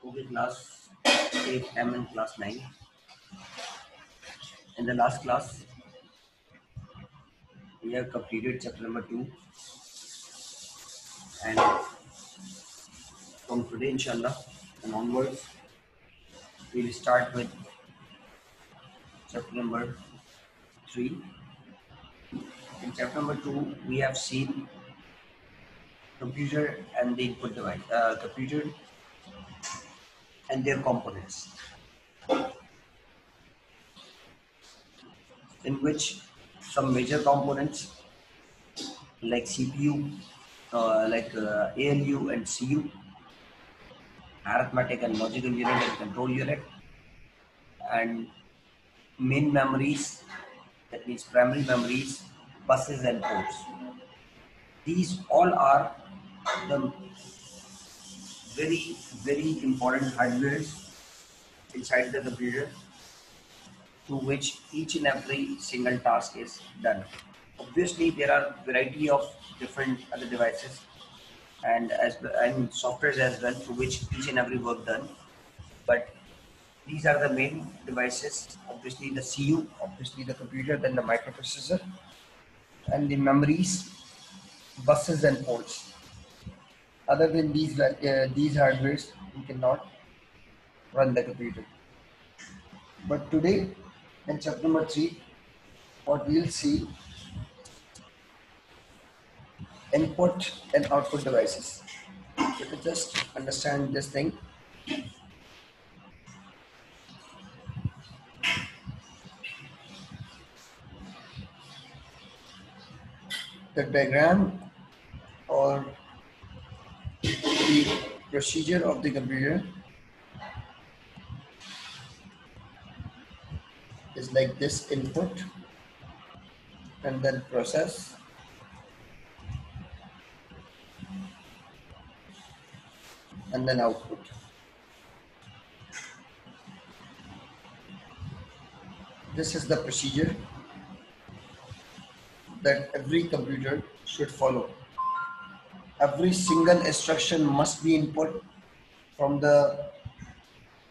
Okay, class 8M and class 9. In the last class, we have completed chapter number 2, and from today, inshallah, and onwards, we will start with chapter number 3. In chapter number 2, we have seen computer and the input device, computer and their components, in which some major components like CPU, ALU and CU, arithmetic and logical unit and control unit, and main memories, that means primary memories, buses and ports. These all are the very, very important hardware inside the computer through which each and every single task is done. Obviously, there are variety of different other devices and softwares as well through which each and every work done. But these are the main devices. Obviously, the CU, obviously the computer, then the microprocessor, and the memories, buses and ports. Other than these hardwares, you cannot run the computer. But today, in chapter number 3, what we'll see, input and output devices. So to just understand this thing, the diagram or the procedure of the computer is like this: input and then process, and then output. This is the procedure that every computer should follow. Every single instruction must be input from the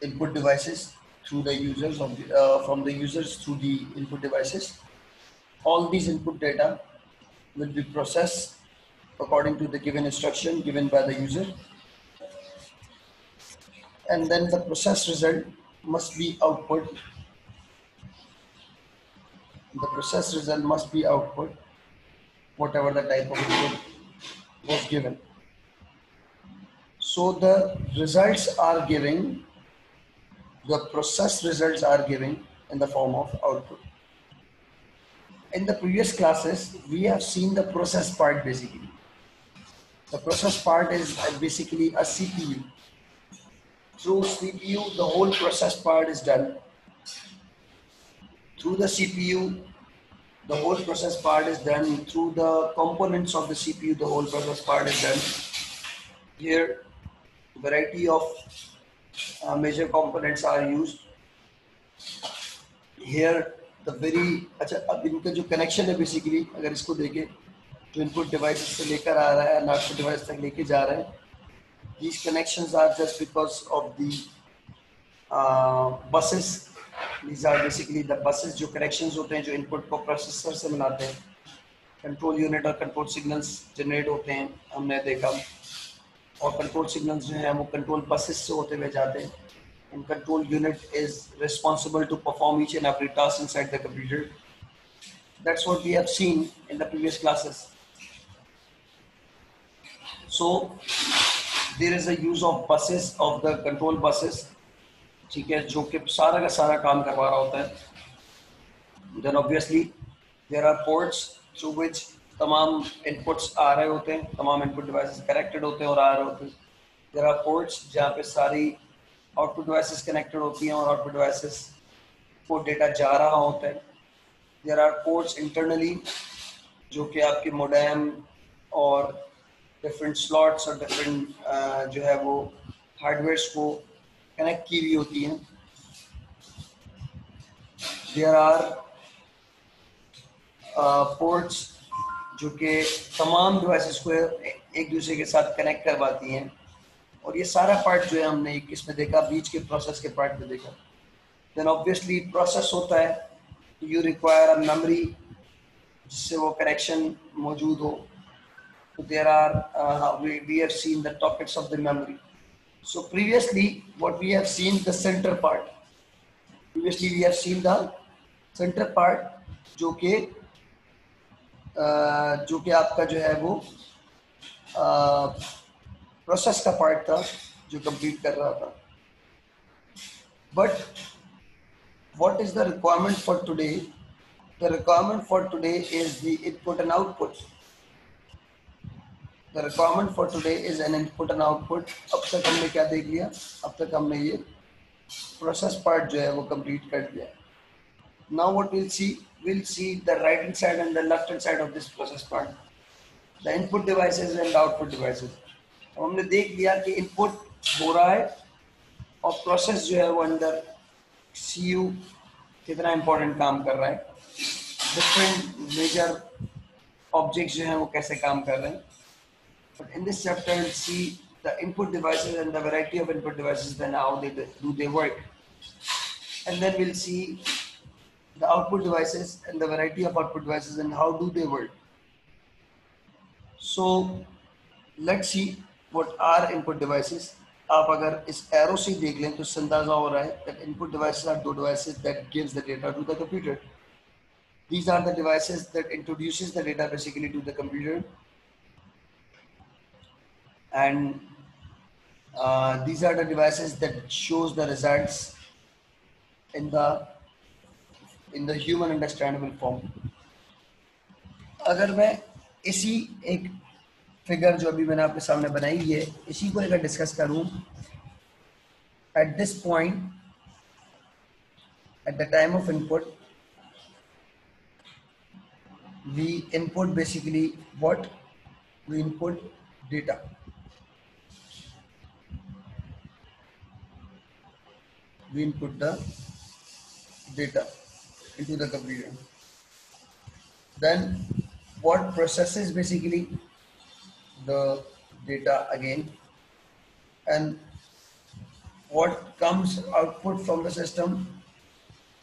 input devices through the users from the users through the input devices. All these input data will be processed according to the given instruction given by the user, and then the process result must be output. The process result must be output, whatever the type of input was given. So the results are giving, the process results are giving in the form of output. In the previous classes, we have seen the process part basically. The process part is basically a CPU. Through CPU, the whole process part is done. Through the CPU, the whole process part is done. Through the components of the CPU, the whole process part is done. Here, variety of major components are used. Here, the very अच्छा अब इनका जो connection है basically अगर इसको देखें जो input device से लेकर आ रहा है and output device तक लेके जा रहा है, these connections are just because of the buses. These are basically the buses जो connections होते हैं जो input को processor से मिलाते हैं. Control unit और control signals generate होते हैं, हमने देखा, और control signals जो हैं वो control buses से होते हुए जाते हैं. And control unit is responsible to perform each and every task inside the computer. That's what we have seen in the previous classes. So there is a use of buses, of the control buses, ठीक है, जो कि सारा का सारा काम करवा रहा होता है. Then obviously there are ports through which तमाम inputs आ रहे होते हैं, तमाम input devices connected होते हैं और आ रहे होते हैं. There are ports जहाँ पे सारी output devices connected होती हैं और output devices को data जा रहा होता है. There are ports internally जो कि आपके modem और different slots और different जो है वो hardwares को connect की हुई होती हैं. There are ports जो कि तमाम devices को एक दूसरे के साथ connect करवाती हैं. और ये सारा पार्ट जो है हमने किसमें देखा, बीच के प्रोसेस के पार्ट में देखा. देन ऑब्वियसली प्रोसेस होता है, यू रिक्वायर अ मेमोरी जिससे वो करेक्शन मौजूद हो. तो there are we have seen the topics of the memory. So previously what we have seen the center part. Previously we have seen the center part जो कि आपका जो है वो प्रोसेस का पार्ट था जो कंप्लीट कर रहा था. But what is the requirement for today? The requirement for today is the input and output. The requirement for today is an input and output. अब तक हमने क्या देख लिया, अब तक हमने ये प्रोसेस पार्ट जो है वो कंप्लीट कर दिया. Now what we'll see the right hand side and the left hand side of this process part, the input devices and the output devices. अब हमने देख लिया कि input हो रहा है और process जो है वो अंदर CU कितना important काम कर रहा है, different major objects जो हैं वो कैसे काम कर रहे हैं. But in this chapter we'll see the input devices and the variety of input devices, then how they work, and then we'll see the output devices and the variety of output devices and how do they work. So let's see what are input devices. आप अगर इस arrow से देख लें तो अंदाजा हो रहा है that input devices are those devices that gives the data to the computer. These are the devices that introduces the data basically to the computer, and these are the devices that shows the results in the human understandable form. अगर मैं इसी एक figure जो अभी मैंने आपके सामने बनाई है इसी को लेकर डिस्कस करूं, at this point at the time of input we input basically what we input data. We input the data into the computer. Then what processes basically the data again, and what comes output from the system,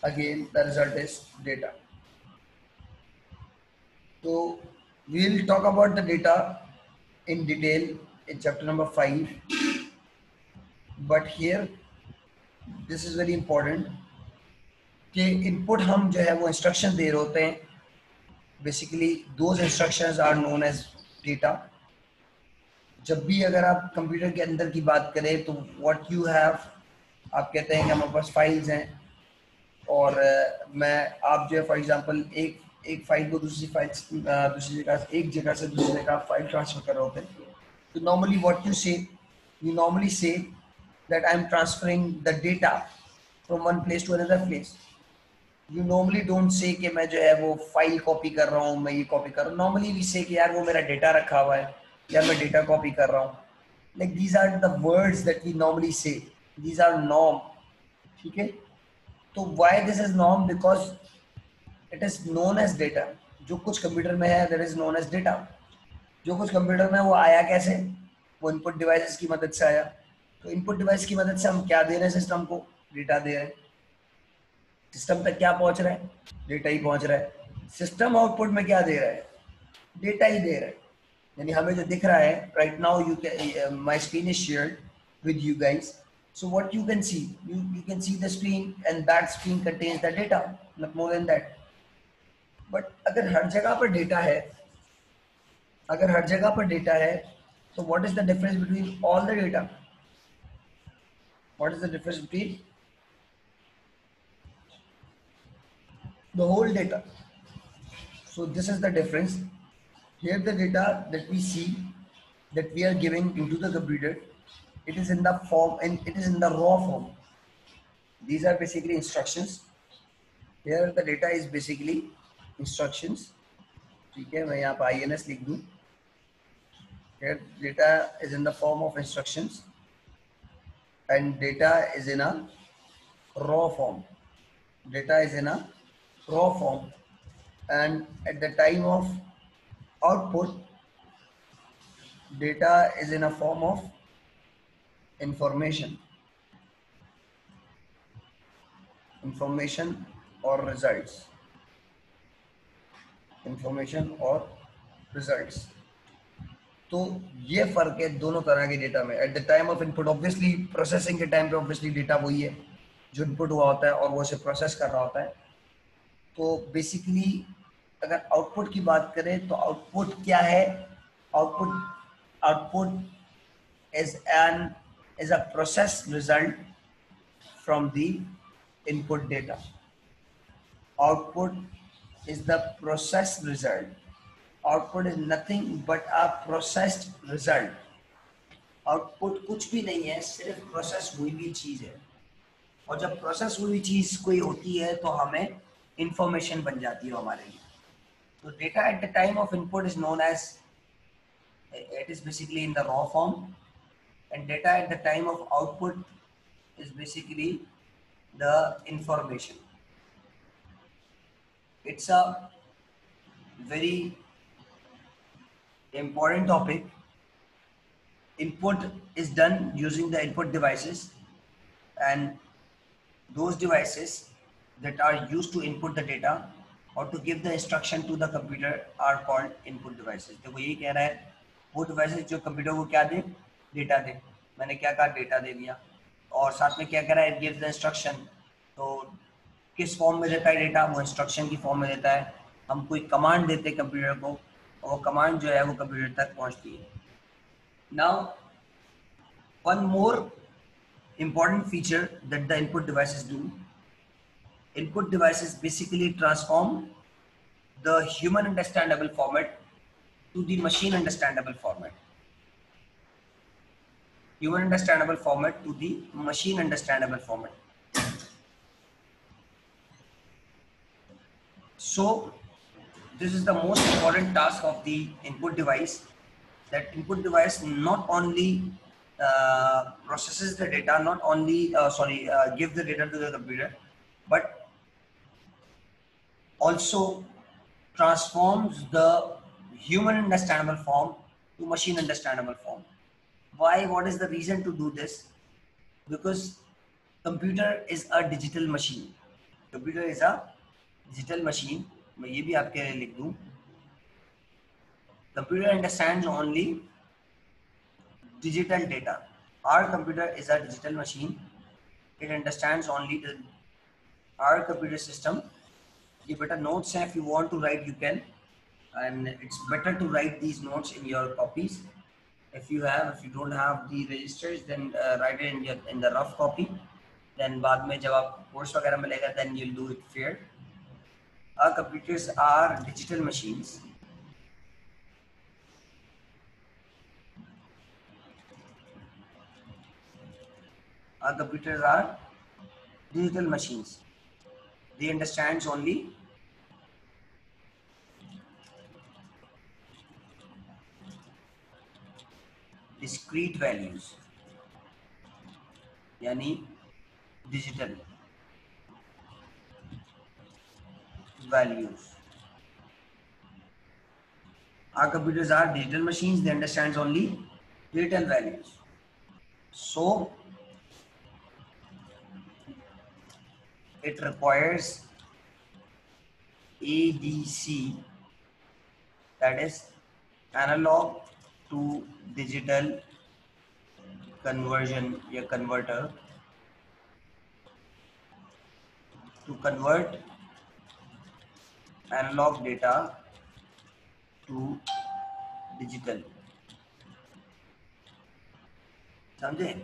again the result is data. So we'll talk about the data in detail in chapter number 5, but here this is very important कि input हम जो है वो instruction दे रहे होते हैं. Basically those instructions are known as data. जब भी अगर आप कंप्यूटर के अंदर की बात करें तो what you have, आप कहते हैं कि हमारे पास फाइल्स हैं और आप जो है फॉर एग्जांपल एक फाइल को दूसरी जगह एक जगह से दूसरी जगह फाइल ट्रांसफर कर रहे होते हैं. तो normally what you normally say that I am transferring the data from one place to another place. You normally don't say कि मैं जो है वो फाइल कॉपी कर रहा हूँ, मैं ये कॉपी कर रहा हूँ. नॉर्मली वी से कि यार वो मेरा डेटा रखा हुआ है या मैं डेटा कॉपी कर रहा हूँ. Like these are the words that we normally say, these are norm. ठीक है, तो why this is norm? Because it is known as data. जो कुछ कंप्यूटर में है that is known as data. जो कुछ कंप्यूटर में वो आया कैसे? वो इनपुट डिवाइसेस की मदद से आया. तो इनपुट डिवाइस की मदद से हम क्या दे रहे हैं सिस्टम को? डेटा दे रहे हैं. सिस्टम तक क्या पहुंच रहा है? डेटा ही पहुंच रहा है. सिस्टम आउटपुट में क्या दे रहा है? डेटा ही दे रहा है. यानी हमें जो दिख रहा है right now, you my screen is shared with you guys. So what you can see, you can see the screen and that screen contains the data, not more than that. But अगर हर जगह पर data है, अगर हर जगह पर data है, so what is the difference between all the data? What is the difference between the whole data? So this is the difference. Here the data that we see, that we are giving into the computer, it is in the form, and it is in the raw form. These are basically instructions. Here the data is basically instructions. ठीक है, मैं यहाँ पर INS लिख दूँ. Here data is in the form of instructions and data is in a raw form. Data is in a raw form, and at the time of output, data is in a form of information और results, information और results। तो ये फर्क है दोनों तरह के data में। Eight the time of input obviously processing के टाइम पे ऑब्वियसली डेटा वही है जो इनपुट हुआ होता है और वो उसे प्रोसेस कर रहा होता है। तो बेसिकली अगर आउटपुट की बात करें तो आउटपुट क्या है? Output is a process result from the input data. Output is the process result. Output is nothing but a processed result. Output कुछ भी नहीं है, सिर्फ प्रोसेस हुई हुई चीज है। और जब प्रोसेस हुई चीज कोई होती है तो हमें इंफॉर्मेशन बन जाती है हमारे लिए। तो data at the time of input is known as, it is basically in the raw form, and data at the time of output is basically the information. It's a very important topic. Input is done using the input devices, and those devices that are used to input the data or to give the instruction to the computer are called input devices. तो वो यही कह रहा है, वो devices जो computer को क्या दे? डेटा दे। मैंने क्या कहा? डेटा दे दिया। और साथ में क्या कह रहा है? Give the instruction. तो किस फॉर्म में देता है डेटा? वो इंस्ट्रक्शन की फॉर्म में देता है। हम कोई कमांड देते कंप्यूटर को और वो कमांड जो है वो कंप्यूटर तक पहुंचती है। Now one more important feature that the input devices do. Input devices basically transform the human understandable format to the machine understandable format. Human understandable format to the machine understandable format. So this is the most important task of the input device. That input device not only processes the data, not only gives the data to the computer, but also transforms the human understandable form to machine understandable form. Why? What is the reason to do this? Because computer is a digital machine. Computer is a digital machine. मैं ये भी आपके लिए लिख दूं। Computer understands only digital data. Our computer is a digital machine. It understands only our computer system. ये बेटा notes हैं, if you want to write you can, and it's better to write these notes in your copies. If you don't have the registers, then write it in the rough copy. Then बाद में जब आप course वगैरह में लेगा, then you'll do it fair. Our computers are digital machines. Our computers are digital machines. They understand only discrete values, यानी digital values. Our computers are digital machines. They understand only digital values. So it requires ADC, that is analog to digital conversion या converter, to convert analog data to digital. समझे?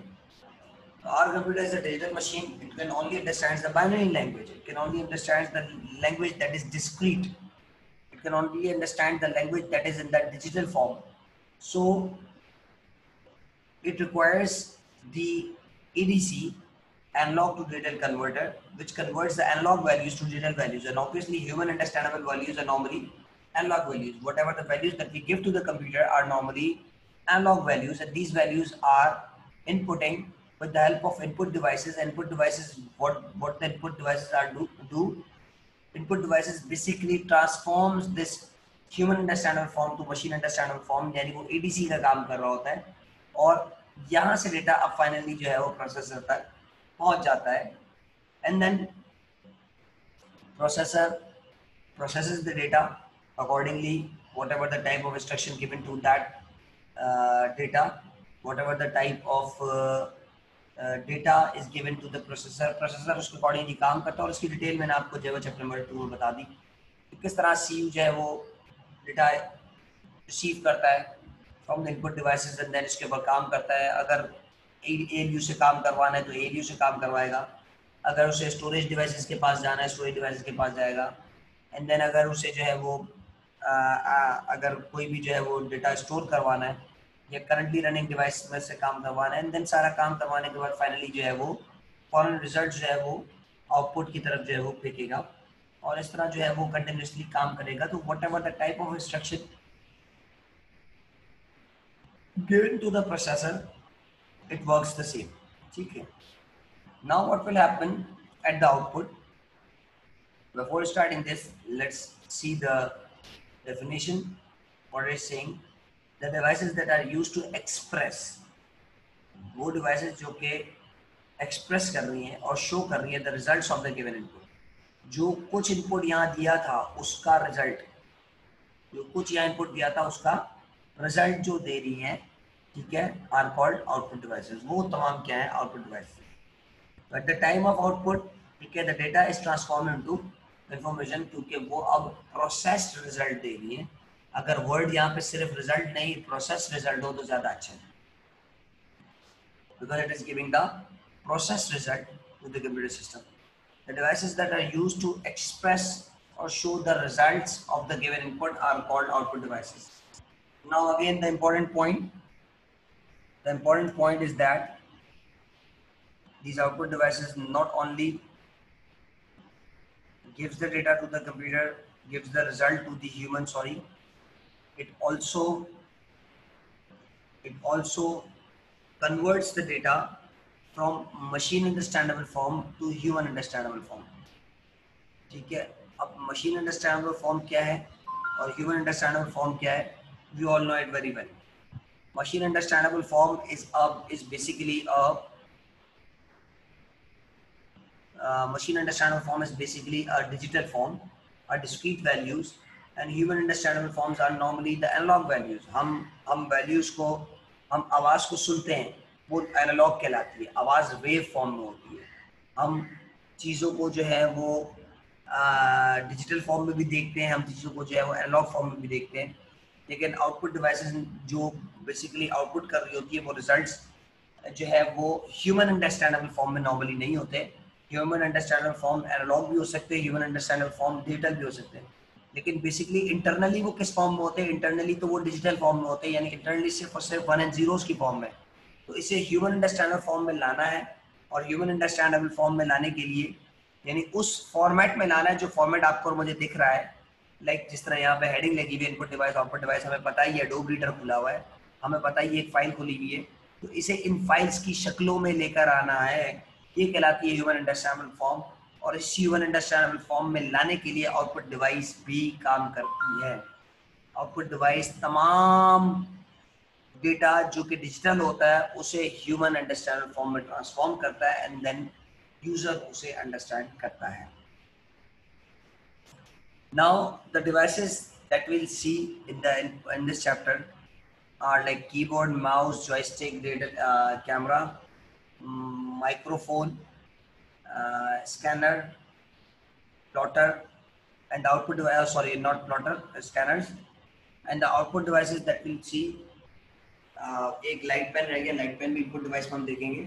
Our computer is a digital machine. It can only understand the binary language. It can only understand the language that is discrete. It can only understand the language that is in that digital form. So it requires the ADC, analog to digital converter, which converts the analog values to digital values. And obviously human understandable values are normally analog values. Whatever the values that we give to the computer are normally analog values, and these values are inputting with the help of input devices. Input devices, what the input devices are do? Input devices basically transforms this human understandable form to machine understandable form, यानी वो ADC का काम कर रहा होता है और यहाँ से डेटा अब फाइनली जो है वो प्रोसेसर तक पहुंच जाता है, and then processor processes the data accordingly, whatever the type of instruction given to that data, whatever the type of data is given to the processor उसके accordingly काम करता है। और इसकी डिटेल मैंने आपको जो है चैप्टर नंबर 2 में बता दी कि किस तरह CPU जो है वो डेटा रिसीव करता है from the input devices and then इसके ऊपर काम करता है। अगर ALU से काम करवाना है तो ALU से काम करवाएगा, अगर उसे स्टोरेज डिवाइसेस के पास जाना है स्टोरेज डिवाइसेस के पास जाएगा, एंड देन अगर उसे जो है वो अगर कोई भी जो है वो डेटा स्टोर करवाना है या करंटली रनिंग डिवाइस में से काम करवाना है, एंड देन सारा काम करवाने के बाद फाइनली जो है वो फॉरन रिजल्ट जो है वो आउटपुट की तरफ जो है वो फेंकेगा, और इस तरह जो है वो कंटिन्यूसली काम करेगा। तो what ever the type of instruction given to the processor, it works the same. ठीक है। Now what will happen at the output? Before starting this, let's see the definition. What it is saying, the devices that are used to express, वो devices जो के express कर रही हैं और show कर रही है the results of the given input. जो कुछ input यहाँ दिया था उसका result, जो कुछ यहाँ input दिया था उसका result जो दे रही हैं, ठीक है, are called output devices. वो तमाम क्या है? Output devices. At the time of output, ठीक है, the data is transformed into information, क्योंकि वो अब processed result दे रही है। अगर word यहाँ पे सिर्फ result नहीं processed result हो तो ज़्यादा अच्छा है, because it is giving the processed result to the computer system. The devices that are used to express or show the results of the given input are called output devices. Now again the important point is that these output devices not only gives the data to the computer, gives the result to the human, it also converts the data from machine understandable form to human understandable form. ठीक है, अब machine understandable form क्या है और human understandable form क्या है? We all know it very well. Machine understandable form is basically a machine understandable form is basically a digital form, a discrete values, and human understandable forms are normally the analog values. हम values को, हम आवाज़ को सुनते हैं, वो analogue कहलाती है, आवाज़ वेव फॉर्म में होती है। हम चीज़ों को जो है वो डिजिटल फॉर्म में भी देखते हैं, हम चीज़ों को जो है वो एनालॉग फॉर्म में भी देखते हैं, लेकिन आउटपुट डिवाइसेस जो बेसिकली आउटपुट कर रही होती है वो रिजल्ट्स जो है वो ह्यूमन अंडरस्टैंडेबल फॉर्म में नॉर्मली नहीं होते। ह्यूमन अंडरस्टैंडेबल फॉर्म एनालॉग भी हो सकते हैं, ह्यूमन अंडरस्टैंडेबल फॉर्म डिजिटल भी हो सकते हैं, लेकिन बेसिकली इंटरनली वो किस फॉर्म में होते हैं? इंटरनली तो वो डिजिटल फॉर्म में होते हैं, यानी इंटरनली सिर्फ और सिर्फ 1 एंड 0 की फॉर्म में। तो इसे ह्यूमन अंडरस्टैंडेबल फॉर्म में लाना है, और ह्यूमन अंडरस्टैंडेबल फॉर्म में लाने के लिए यानी उस फॉर्मेट में लाना है जो फॉर्मेट आपको और मुझे दिख रहा है। लाइक जिस तरह यहाँ पे हेडिंग लगी हुई है इनपुट डिवाइस आउटपुट डिवाइस, हमें पता ही है एडोब रीडर खुला हुआ है, हमें पता ही एक फाइल खुली हुई है, तो इसे इन फाइल्स की शक्लों में लेकर आना है, ये कहलाती है ह्यूमन अंडरस्टैंडेबल फॉर्म। और इस ह्यूमन अंडरस्टैंडेबल फॉर्म में लाने के लिए आउटपुट डिवाइस भी काम करती है। आउटपुट डिवाइस तमाम डेटा जो कि डिजिटल होता है उसे ह्यूमन अंडरस्टैंडेबल फॉर्म में ट्रांसफॉर्म करता है, एंड देन यूजर उसे अंडरस्टैंड करता है। Now the devices that we'll see in this chapter are like keyboard, mouse, joystick, camera, microphone, scanner, plotter, and the output device. Sorry, not plotter, scanners, and the output devices that we'll see. एक light pen रहेगा, light pen भी input device में हम देखेंगे,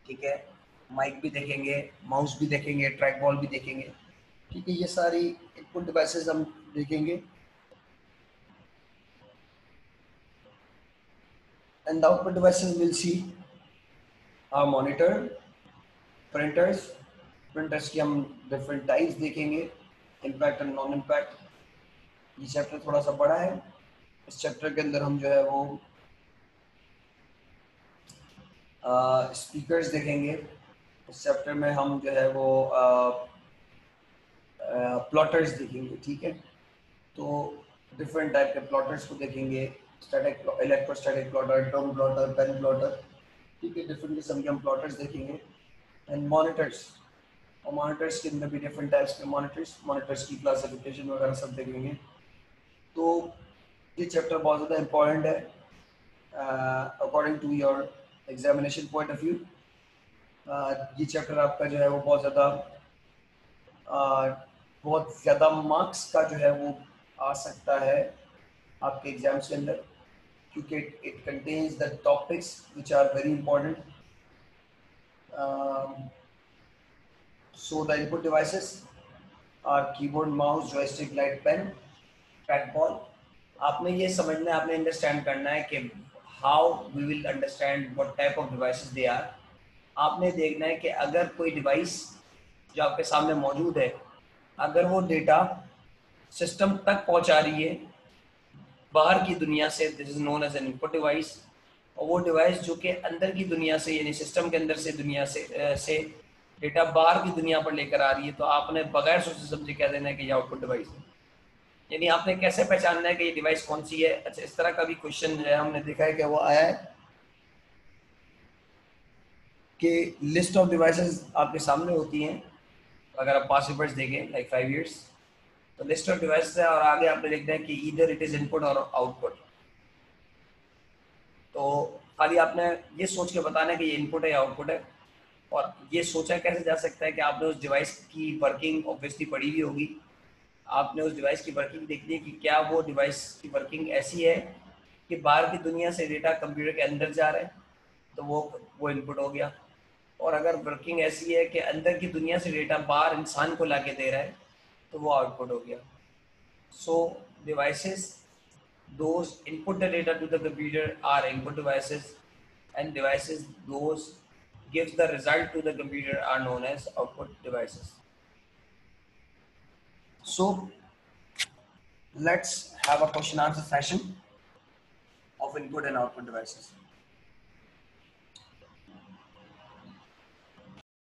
ठीक है, mic भी देखेंगे, माउस भी देखेंगे, ट्रैक बॉल भी देखेंगे, ठीक है, ये सारी इनपुट डिवाइसेस हम देखेंगे। And the output devices we'll see are monitor, printers की हम डिफरेंट टाइप्स देखेंगे, इम्पैक्ट एंड नॉन इम्पैक्ट। ये चैप्टर थोड़ा सा बड़ा है, इस चैप्टर के अंदर हम जो है वो स्पीकर्स देखेंगे, इस चैप्टर में हम जो है वो प्लॉटर्स देखेंगे, ठीक है, तो डिफरेंट टाइप के प्लॉटर्स को देखेंगे, static, electrostatic plotter, term plotter, pen plotter, ठीक है, डिफरेंट किस्म के हम प्लॉटर्स देखेंगे एंड मॉनिटर्स, और मॉनिटर्स के अंदर भी डिफरेंट टाइप्स के मॉनिटर्स की क्लासिफिकेशन वगैरह सब देखेंगे। तो ये चैप्टर बहुत ज़्यादा इम्पॉर्टेंट है according to your examination point of view. ये चैप्टर आपका जो है वो बहुत ज़्यादा मार्क्स का जो है वो आ सकता है आपके एग्जाम्स के अंदर, क्योंकि it contains the topics which are very important. So the input devices are keyboard, mouse, joystick, light pen, trackball. आपने ये समझना है, आपने अंडरस्टैंड करना है कि how we will understand what type of devices they are. आपने देखना है कि अगर कोई डिवाइस जो आपके सामने मौजूद है, अगर वो डेटा सिस्टम तक पहुंचा रही है बाहर की दुनिया से, this is known as an input device. और वो डिवाइस जो कि अंदर की दुनिया से यानी सिस्टम के अंदर से दुनिया से डेटा बाहर की दुनिया पर लेकर आ रही है, तो आपने बगैर सोचे समझे कह देना है कि ये आउटपुट डिवाइस है। यानी आपने कैसे पहचानना है कि ये डिवाइस कौन सी है। अच्छा, इस तरह का भी क्वेश्चन जो है हमने देखा है कि वो आया है कि लिस्ट ऑफ डिवाइसेस आपके सामने होती हैं, अगर आप पास पेपर्स देखें लाइक 5 years, तो लिस्ट ऑफ डिवाइसेस है और आगे आपने लिखना है कि ईदर इट इज इनपुट और आउटपुट। तो खाली आपने ये सोच के बताना है कि ये इनपुट है या आउटपुट है। और ये सोचा कैसे जा सकता है कि आपने उस डिवाइस की वर्किंग ऑब्वियसली पढ़ी भी होगी, आपने उस डिवाइस की वर्किंग देखनी है कि क्या वो डिवाइस की वर्किंग ऐसी है कि बाहर की दुनिया से डेटा कंप्यूटर के अंदर जा रहा है, तो वो इनपुट हो गया। और अगर वर्किंग ऐसी है कि अंदर की दुनिया से डेटा बाहर इंसान को लाके दे रहा है, तो वो आउटपुट हो गया। सो devices those input the data to the computer are input devices, and devices those gives the result to the computer are known as output devices. So let's have a question answer session of input and output devices.